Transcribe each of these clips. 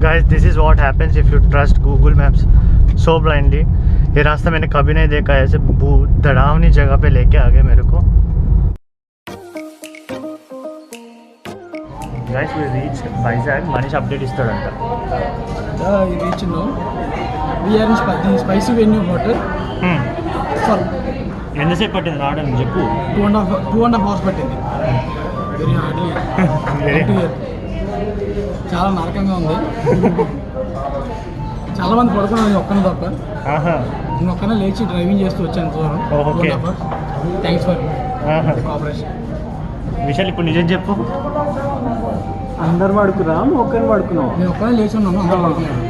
Guys, this is what happens if you trust Google Maps so blindly. ये रास्ता मैंने कभी नहीं देखा है, ऐसे डरावनी जगह पे लेके आ गए मेरे को. Guys, we reached Vizag. Manish update is third. We reached now. We are in the Spicy Venue Hotel. For ఎంతసేపు పట్టింది రావడానికి చెప్పు. 2.5 hours పట్టింది. Very hardly. చాలా నరకంగా ఉంది. చాలా మంది పడుకున్నాను ఒక్కనే తప్ప. నేను ఒక్కనే లేచి డ్రైవింగ్ చేస్తూ వచ్చాను దూరం. Thanks for cooperation. విశాల్ ఇప్పుడు నిజం చెప్పు. అందరు పడుకున్నాం, ఒక్కరిని పడుకున్నాం. నేను ఒక్కనే లేచి ఉన్నాను, అందరూ పడుకున్నాను.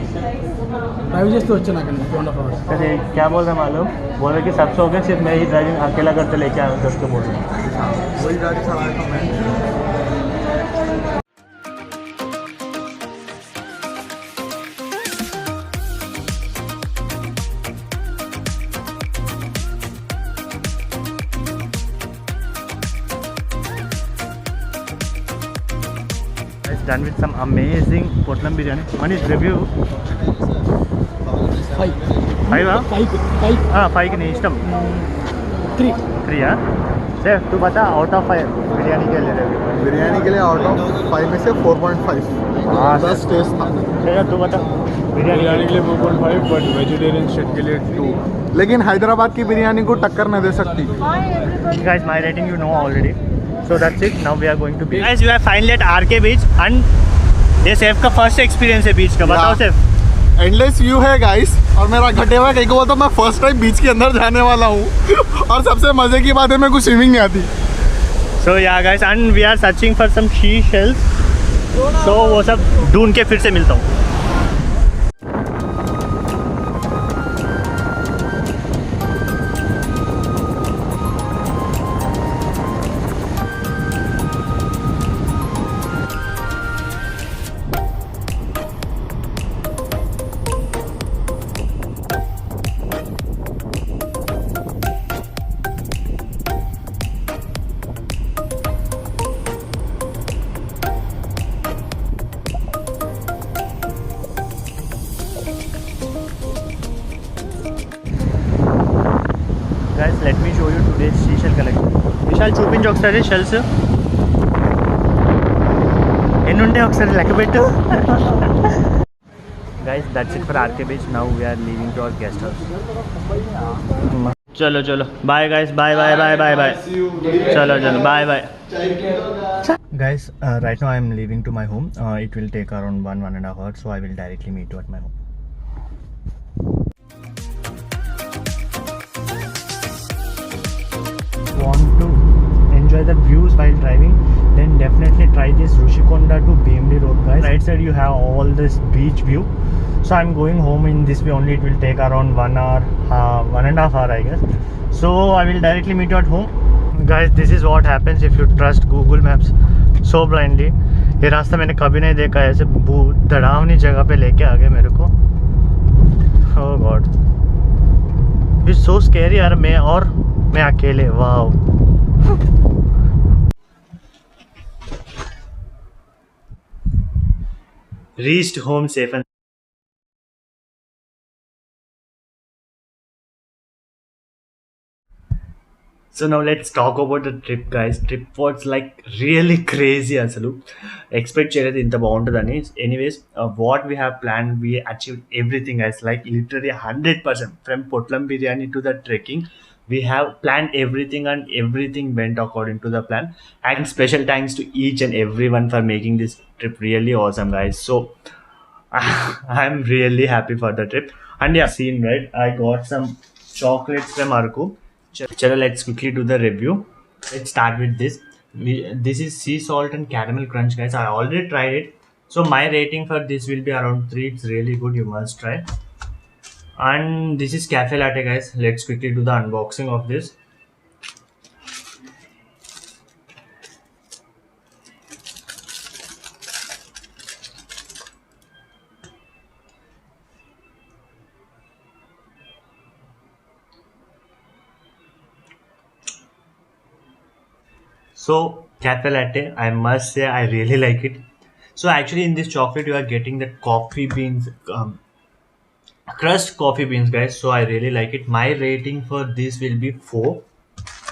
ड्राइव చేస్తూ వచ్చాను అక్కడ 2.5 hours. अरे क्या बोल रहे मालूम, बोल रहे कि सब सो गए, सिर्फ मैं ही ड्राइविंग अकेला करते लेके आया हूँ 10 के बोल रहे. वही गाड़ी चलाया था मैं. It's done with some amazing Potlam biryani. Manish, review. 5 5 की नहीं इष्टम 3 हाँ. सर तू बता आउट ऑफ 5 बिरयानी के लिए रिव्यू. बिरयानी के लिए आउट ऑफ 5 में से 4.5. बेस्ट टेस्ट था. सर तू बता. बिरयानी के लिए 4.5 बट वेजिटेरियन स्टेट के लिए 2. लेकिन हैदराबाद की बिरयानी को टक्कर न दे सकती. Guys, my rating you know already. So that's it. Now we are going to beach. Guys, we are finally at RK beach and ये सेफ का फर्स्ट एक्सपीरियंस है बीच का. बताओ सेफ. एंडलेस व्यू है गाइस, और मेरा घटे हुआ कहीं को बोलता मैं फर्स्ट टाइम बीच के अंदर जाने वाला हूँ. और सबसे मजे की बात है मेरे को स्विमिंग नहीं आती. So yeah guys, and we are searching for some sea shells. So वो सब ढूंढ के फिर से मिलता हूँ. Guys, let me show you today's seashell collection. Vishal చూపించు ఒకసారి షెల్స్ ఎన్ని ఉంటాయి ఒకసారి లెక్క పెట్టు. Guys, that's it for RK beach. Now we are leaving to our guest house. चलो चलो bye guys, bye bye bye bye bye. चलो चलो bye bye. Guys, right now I am leaving to my home. It will take around 1.5 hours, so I will directly meet you at my home. Want to enjoy the views while driving, then definitely try this Rushikonda to Bhimli road, guys. Right side you have all this beach view. So I'm going home in this way only. It will take around 1 hour, 1.5 hour I guess. So I will directly meet you at home. Guys, this is what happens if you trust Google Maps so blindly. ये रास्ता मैंने कभी नहीं देखा है, ऐसे डरावनी जगह पे लेके आ गए मेरे को. Oh God, it's so scary यार. मैं अकेले. Wow. Reached home safe and so now let's talk about the trip, guys. Trip was like really crazy asalu. Expect cheyaledu inta baguntadani. Anyways, what we have planned, we achieved everything, guys. Like literally 100% from Potlam biryani to the trekking. We have planned everything and everything went according to the plan. And special thanks to each and everyone for making this trip really awesome, guys. So I'm really happy for the trip. And yeah, seen right, I got some chocolates from Arku. Chalo, let's quickly do the review. Let's start with this. This is sea salt and caramel crunch, guys. I already tried it, so my rating for this will be around 3. It's really good, you must try. And this is cafe latte, guys. Let's quickly do the unboxing of this. So cafe latte, I must say I really like it. So actually in this chocolate you are getting the coffee beans, crushed coffee beans, guys. So I really like it. My rating for this will be 4.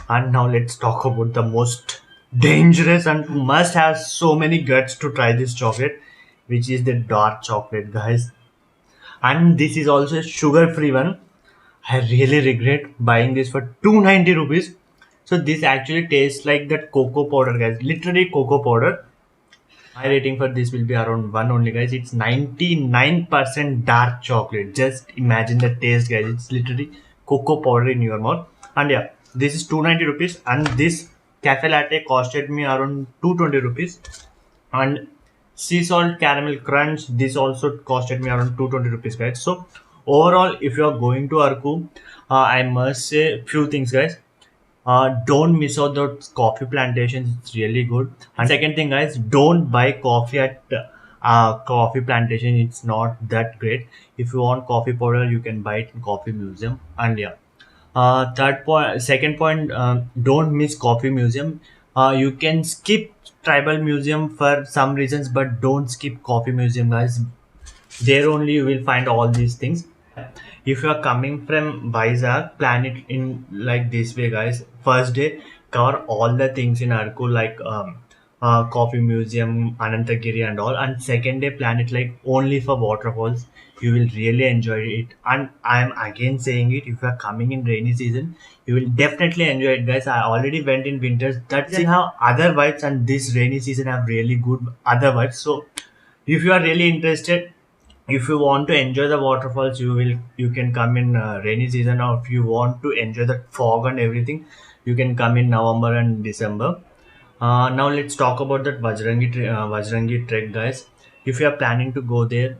And now let's talk about the most dangerous and must have so many guts to try this chocolate, which is the dark chocolate, guys. And this is also a sugar free one. I really regret buying this for 290 rupees. So this actually tastes like that cocoa powder, guys. Literally cocoa powder. My rating for this will be around 1 only, guys. It's 99% dark chocolate. Just imagine the taste, guys. It's literally cocoa powder in your mouth. And yeah, this is 290 rupees. And this cafe latte costed me around 220 rupees. And sea salt caramel crunch, this also costed me around 220 rupees, guys. So overall, if you are going to Arku, I must say few things, guys. Don't miss out those coffee plantations. It's really good. And second thing, guys, don't buy coffee at coffee plantation. It's not that great. If you want coffee powder, you can buy it in coffee museum. And yeah, second point, don't miss coffee museum. You can skip tribal museum for some reasons, but don't skip coffee museum, guys. There only you will find all these things. If you are coming from Vizag, plan it in like this way, guys. First day, cover all the things in Arku, like coffee museum, Anantagiri and all. And second day, plan it like only for waterfalls. You will really enjoy it. And I am again saying it, if you are coming in rainy season, you will definitely enjoy it, guys. I already went in winters. That's how other vibes, and this rainy season have really good other vibes. So if you are really interested, if you want to enjoy the waterfalls, you can come in rainy season. Or if you want to enjoy the fog and everything, you can come in November and December. Now let's talk about that Vajrangi trek, guys. If you are planning to go there,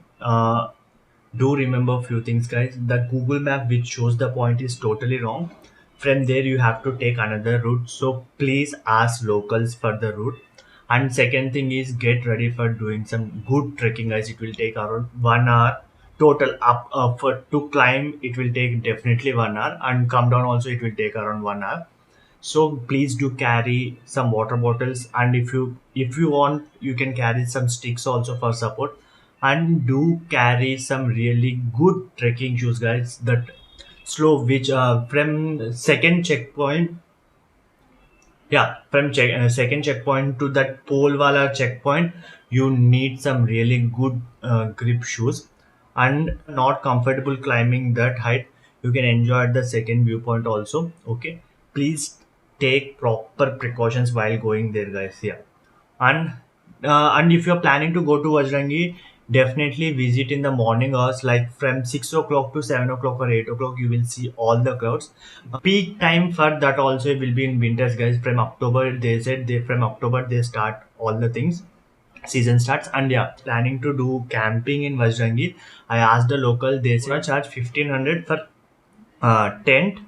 do remember a few things, guys. The Google map which shows the point is totally wrong. From there you have to take another route, so please ask locals for the route. And second thing is, get ready for doing some good trekking, guys. It will take around 1 hour total. Up for to climb it will take definitely 1 hour, and come down also it will take around 1 hour. So please do carry some water bottles, and if you want, you can carry some sticks also for support. And do carry some really good trekking shoes, guys, that slow, which from second checkpoint, yeah, from second checkpoint to that Polwala checkpoint, you need some really good grip shoes. And not comfortable climbing that height, you can enjoy at the second viewpoint also. Okay, please take proper precautions while going there, guys. Yeah. And if you're planning to go to Vajrangi, definitely visit in the morning hours, like from 6 o'clock to 7 o'clock or 8 o'clock. You will see all the clouds. Peak time for that also will be in winters, guys. From October, they said from October they start all the things, season starts. And yeah, planning to do camping in Vajrangi, I asked the local, they said charge 1500 for tent,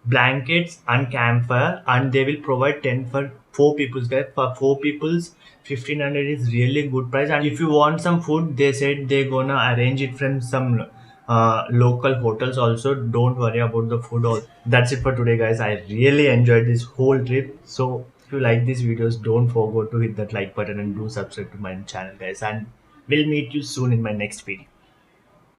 blankets and campfire, and they will provide tent for 4 people, guys. For 4 people's 1500 is really good price. And if you want some food, they said they're gonna arrange it from some local hotels also. Don't worry about the food. All that's it for today, guys. I really enjoyed this whole trip. So if you like these videos, don't forget to hit that like button and do subscribe to my channel, guys. And we'll meet you soon in my next video.